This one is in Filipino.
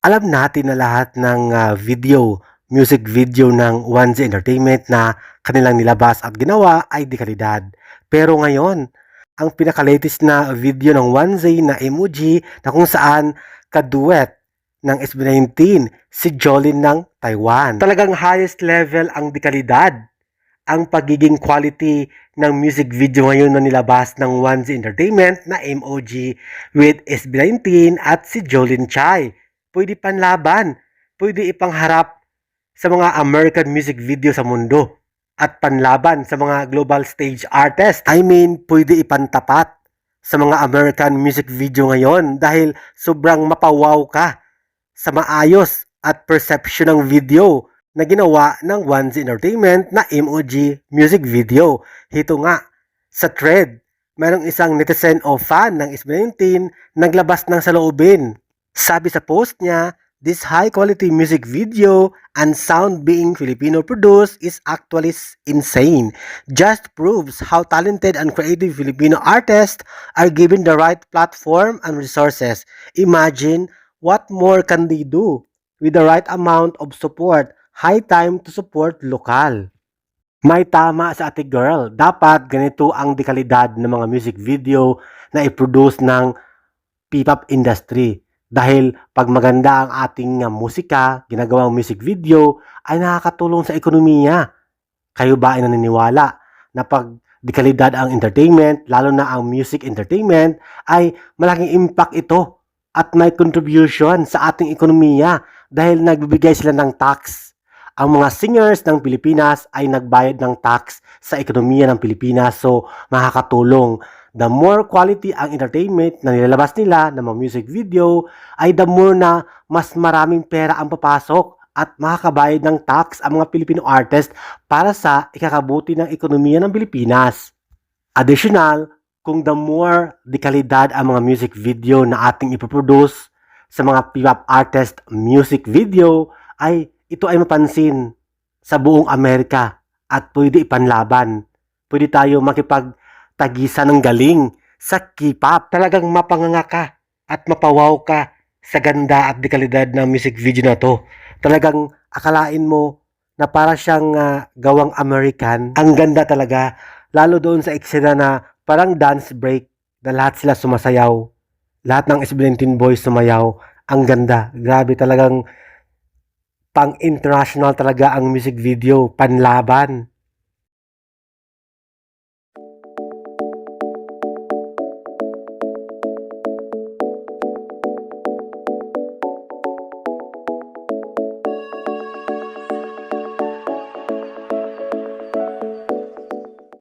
Alam natin na lahat ng music video ng 1Z Entertainment na kanilang nilabas at ginawa ay dekalidad. Pero ngayon, ang pinaka-latest na video ng 1Z na emoji na kung saan kaduet ng SB19 si Jolin ng Taiwan. Talagang highest level ang dekalidad, ang pagiging quality ng music video ngayon na nilabas ng 1Z Entertainment na emoji with SB19 at si Jolin Chai. Pwede panlaban, pwede ipangharap sa mga American music video sa mundo at panlaban sa mga global stage artist. I mean, pwede ipantapat sa mga American music video ngayon dahil sobrang mapawaw ka sa maayos at perception ng video na ginawa ng 1Z Entertainment na emoji music video. Hito nga, sa thread, mayroong isang netizen o fan ng SB19 naglabas ng saloobin. Sabi sa post niya, this high-quality music video and sound being Filipino-produced is actually insane. Just proves how talented and creative Filipino artists are given the right platform and resources. Imagine what more can they do with the right amount of support. High time to support lokal. May tama sa ate girl. Dapat ganito ang dekalidad ng mga music video na i-produce ng P-pop industry. Dahil pag maganda ang ating musika, ginagawang music video, ay nakakatulong sa ekonomiya. Kayo ba ay naniniwala na pag dekalidad ang entertainment, lalo na ang music entertainment, ay malaking impact ito at may contribution sa ating ekonomiya dahil nagbibigay sila ng tax. Ang mga singers ng Pilipinas ay nagbayad ng tax sa ekonomiya ng Pilipinas, so makakatulong. The more quality ang entertainment na nilalabas nila ng mga music video, ay the more na mas maraming pera ang papasok at makakabayad ng tax ang mga Filipino artist para sa ikakabuti ng ekonomiya ng Pilipinas. Additional, kung the more dekalidad ang mga music video na ating ipoproduce sa mga P-pop artist music video, ay ito ay mapansin sa buong Amerika at pwede ipanlaban. Pwede tayo makipagtagisan ng galing sa K-pop. Talagang mapanganga ka at mapawaw ka sa ganda at dekalidad ng music video na to. Talagang akalain mo na para siyang gawang American. Ang ganda talaga, lalo doon sa eksena na parang dance break na lahat sila sumasayaw. Lahat ng SB19 boys sumayaw. Ang ganda. Grabe, talagang pang-international talaga ang music video, panlaban.